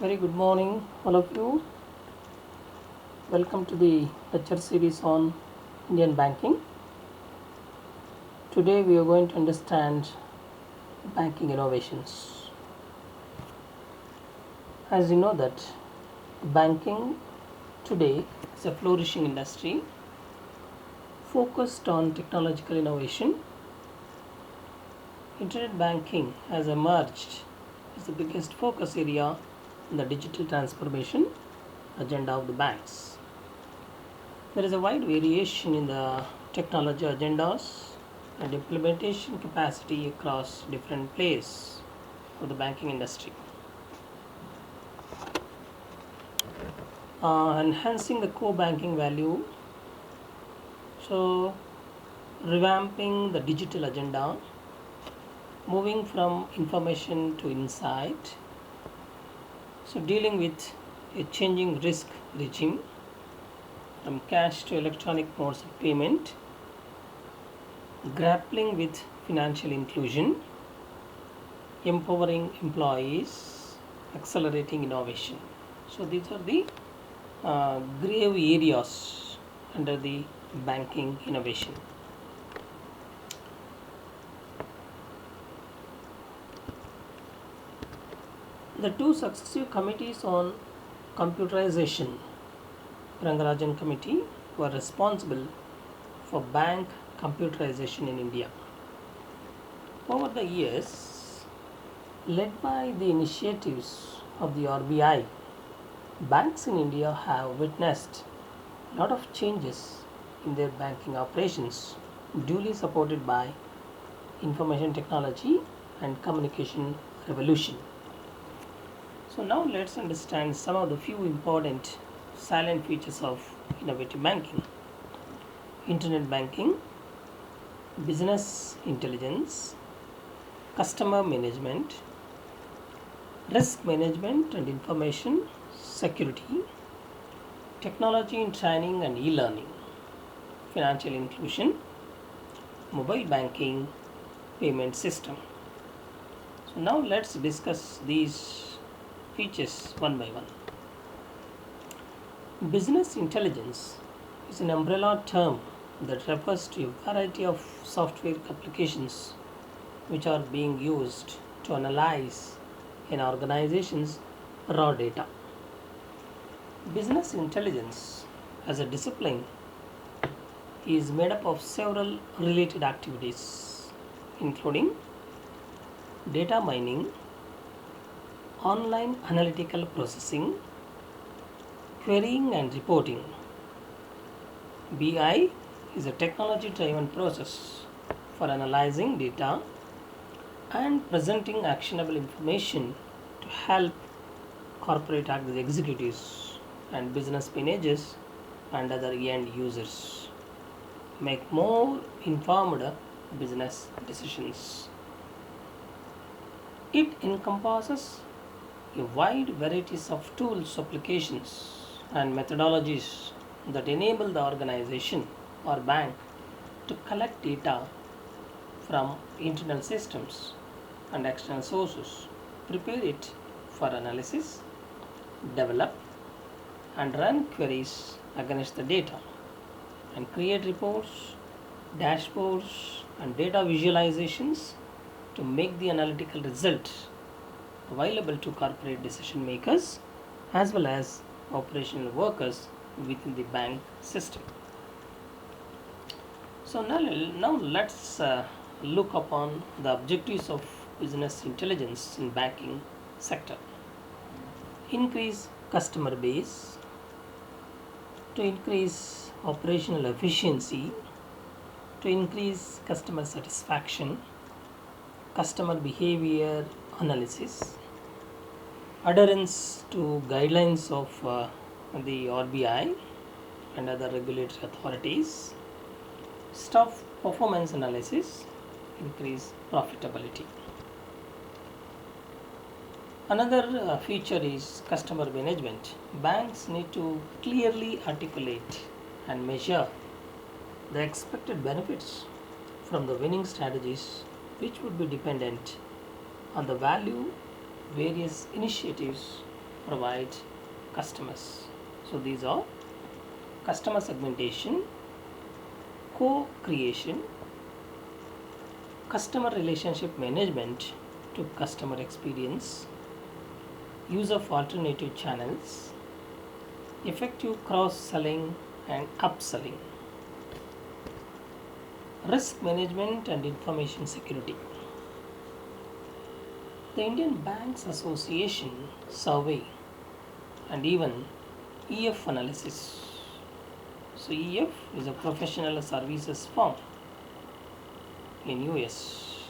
Very good morning, all of you. Welcome to the lecture series on Indian banking. Today, we are going to understand banking innovations. As you know, that banking today is a flourishing industry focused on technological innovation. Internet banking has emerged as the biggest focus area in the digital transformation agenda of the banks. There is a wide variation in the technology agendas and implementation capacity across different players of the banking industry. Enhancing the core banking value, so revamping the digital agenda, moving from information to insight, so dealing with a changing risk regime from cash to electronic modes of payment, grappling with financial inclusion, empowering employees, accelerating innovation. So these are the grave areas under the banking innovation. The two successive committees on computerization, Rangarajan Committee, were responsible for bank computerization in India. Over the years, led by the initiatives of the RBI, banks in India have witnessed a lot of changes in their banking operations, duly supported by information technology and communication revolution. So now let's understand some of the few important silent features of innovative banking. Internet banking, business intelligence, customer management, risk management and information security, technology in training and e-learning, financial inclusion, mobile banking, payment system. So now let's discuss these features one by one. Business intelligence is an umbrella term that refers to a variety of software applications which are being used to analyze an organization's raw data. Business intelligence as a discipline is made up of several related activities, including data mining, online analytical processing, querying and reporting. BI is a technology driven process for analyzing data and presenting actionable information to help corporate executives and business managers and other end users make more informed business decisions. It encompasses a wide varieties of tools, applications, and methodologies that enable the organization or bank to collect data from internal systems and external sources, prepare it for analysis, develop and run queries against the data, and create reports, dashboards, and data visualizations to make the analytical result available to corporate decision makers as well as operational workers within the bank system. So now let's look upon the objectives of business intelligence in banking sector. Increase customer base, to increase operational efficiency, to increase customer satisfaction, customer behavior analysis, adherence to guidelines of the RBI and other regulatory authorities, staff performance analysis, increase profitability. Another feature is customer management. Banks need to clearly articulate and measure the expected benefits from the winning strategies, which would be dependent on the value various initiatives provide customers. So these are customer segmentation, co-creation, customer relationship management to customer experience, use of alternative channels, effective cross-selling and upselling, risk management and information security. The Indian Banks Association survey and even EF analysis. So EF is a professional services firm in US,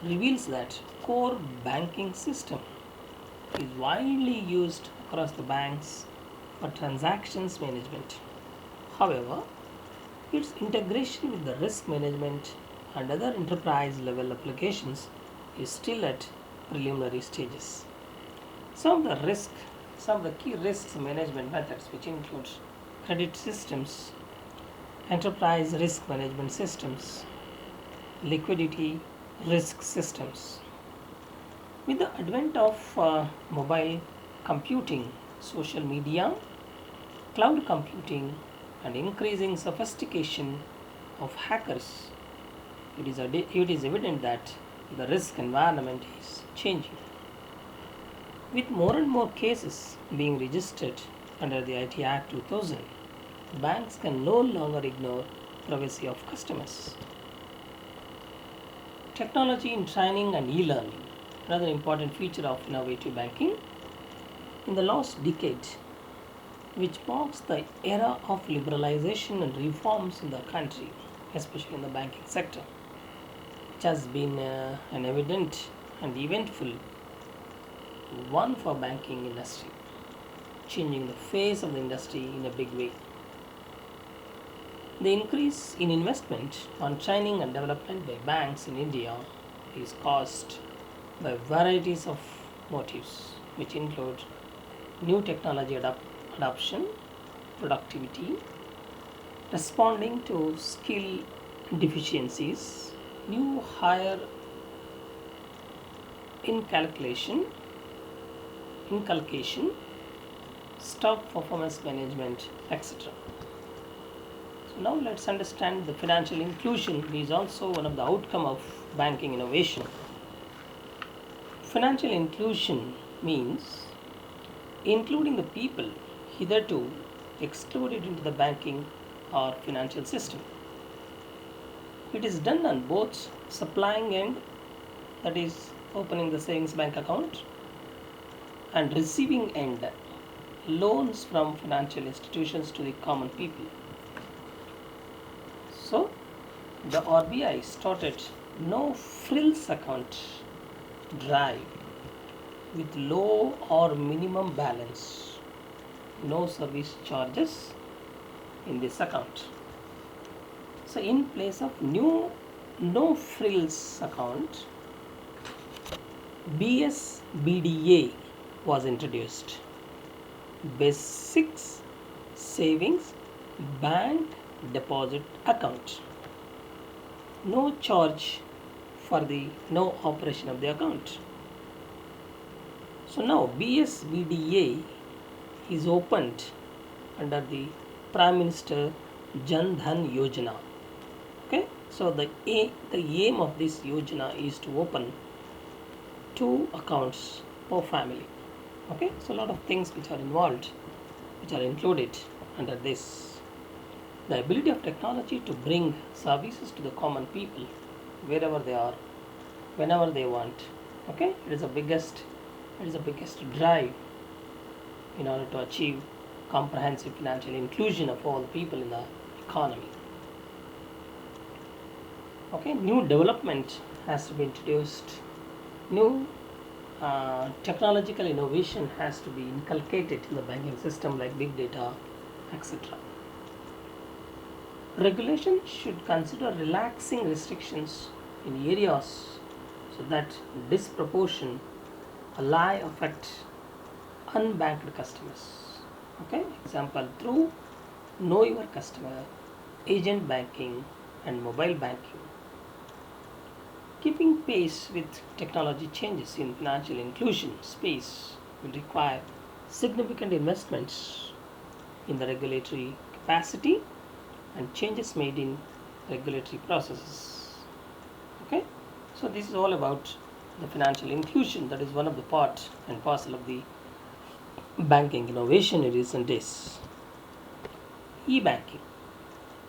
reveals that core banking system is widely used across the banks for transactions management. However, its integration with the risk management and other enterprise level applications is still at preliminary stages. Some of the risk, some of the key risks management methods, which includes credit systems, enterprise risk management systems, liquidity risk systems. With the advent of mobile computing, social media, cloud computing, and increasing sophistication of hackers, it is evident that the risk environment is changing. With more and more cases being registered under the IT Act 2000, banks can no longer ignore privacy of customers. Technology in training and e-learning, another important feature of innovative banking. In the last decade, which marks the era of liberalization and reforms in the country, especially in the banking sector, which has been an evident and eventful one for banking industry, changing the face of the industry in a big way. The increase in investment on training and development by banks in India is caused by varieties of motives, which include new technology adoption, productivity, responding to skill deficiencies, new higher inculcation, stock performance management, etc. So now let's understand the financial inclusion is also one of the outcome of banking innovation. Financial inclusion means including the people hitherto excluded into the banking or financial system. It is done on both supplying end, that is opening the savings bank account, and receiving end, loans from financial institutions to the common people. So the RBI started no frills account drive with low or minimum balance, no service charges in this account. So in place of new no frills account, BSBDA was introduced, Basics Savings Bank Deposit Account. No charge for the no operation of the account. So now BSBDA is opened under the Prime Minister Jan Dhan Yojana. Okay, so the aim of this Yojana is to open two accounts per family. Okay, so a lot of things which are involved, which are included under this. The ability of technology to bring services to the common people wherever they are, whenever they want. Okay, it is the biggest drive in order to achieve comprehensive financial inclusion of all people in the economy. Okay, new development has to be introduced, new technological innovation has to be inculcated in the banking system like big data, etc. Regulation should consider relaxing restrictions in areas so that disproportion ally affect unbanked customers. Okay, example through know your customer, agent banking, and mobile banking. Keeping pace with technology changes in financial inclusion space, will require significant investments in the regulatory capacity and changes made in regulatory processes. Okay, so this is all about the financial inclusion, that is one of the part and parcel of the banking innovation in recent days. E-banking.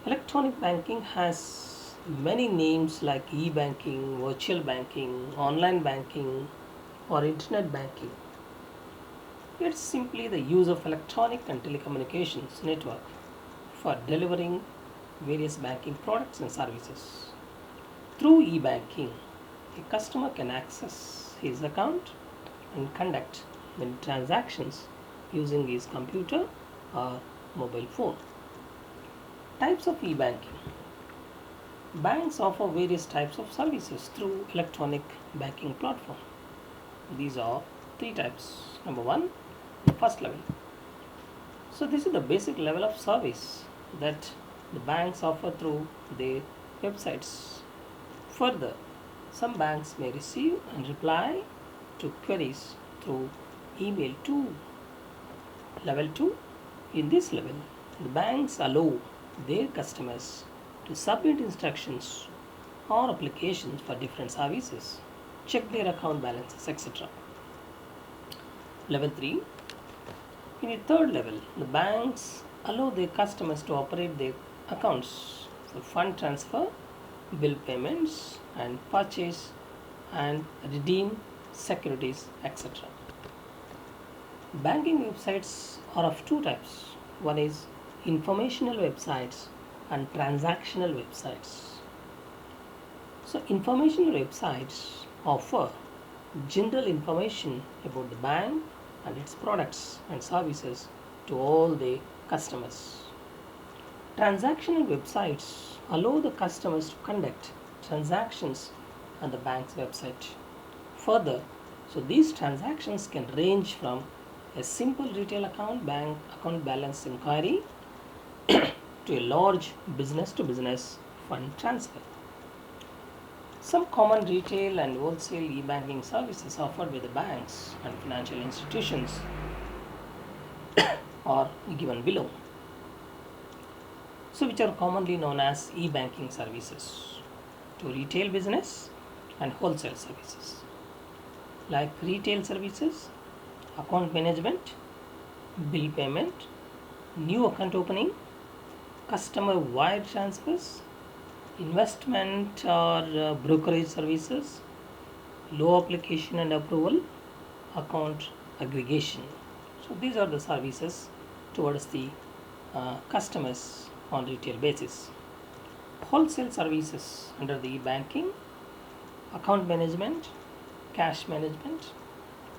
Electronic banking has many names like e-banking, virtual banking, online banking, or internet banking. It's simply the use of electronic and telecommunications network for delivering various banking products and services. Through e-banking, a customer can access his account and conduct many transactions using his computer or mobile phone. Types of e-banking. Banks offer various types of services through electronic banking platform. These are three types. Number one, the first level. So this is the basic level of service that the banks offer through their websites. Further, some banks may receive and reply to queries through email too. Level 2. In this level, the banks allow their customers to submit instructions or applications for different services, check their account balances, etc. Level 3. In the third level, the banks allow their customers to operate their accounts for fund transfer, bill payments, and purchase and redeem securities, etc. Banking websites are of two types. One is informational websites and transactional websites. So, informational websites offer general information about the bank and its products and services to all the customers. Transactional websites allow the customers to conduct transactions on the bank's website. Further, so these transactions can range from a simple retail bank account balance inquiry to a large business to business fund transfer. Some common retail and wholesale e-banking services offered by the banks and financial institutions are given below. So, which are commonly known as e-banking services to retail business and wholesale services. Like retail services, account management, bill payment, new account opening, customer wire transfers, investment or brokerage services, loan application and approval, account aggregation. So these are the services towards the customers on retail basis. Wholesale services under the banking, account management, cash management,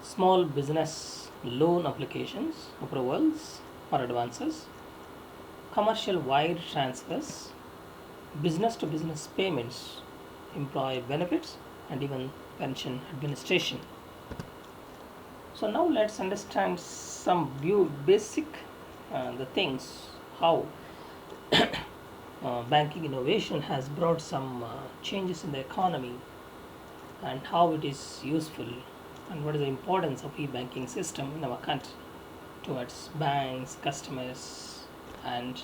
small business loan applications, approvals or advances, commercial wire transfers, business to business payments, employee benefits, and even pension administration. So now let's understand some basic the things how banking innovation has brought some changes in the economy and how it is useful and what is the importance of e-banking system in our country towards banks, customers, and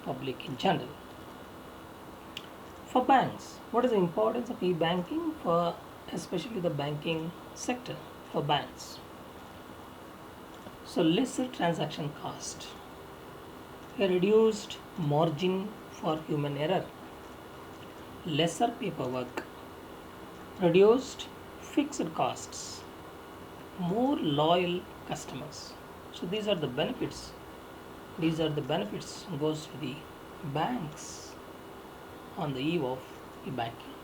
public in general. For banks, what is the importance of e-banking for especially the banking sector for banks? So lesser transaction cost, a reduced margin for human error, lesser paperwork, reduced fixed costs, more loyal customers. So these are the benefits. These are the benefits goes to the banks on the eve of e-banking.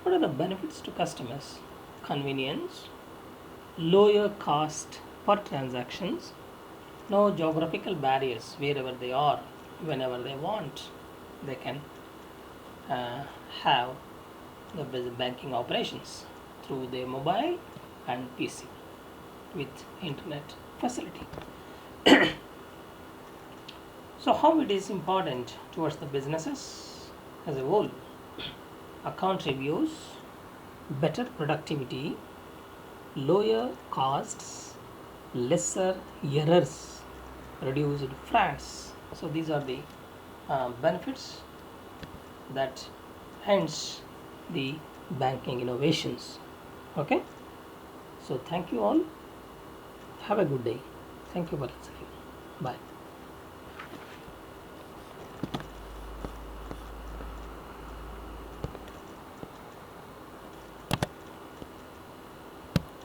What are the benefits to customers? Convenience, lower cost per transactions, no geographical barriers wherever they are, whenever they want, they can have the banking operations through their mobile and PC with internet facility. So how it is important towards the businesses as a whole? Account reviews, better productivity, lower costs, lesser errors, reduced frauds. So these are the benefits that hence the banking innovations. Okay, so thank you all. Have a good day. Thank you for listening. Bye.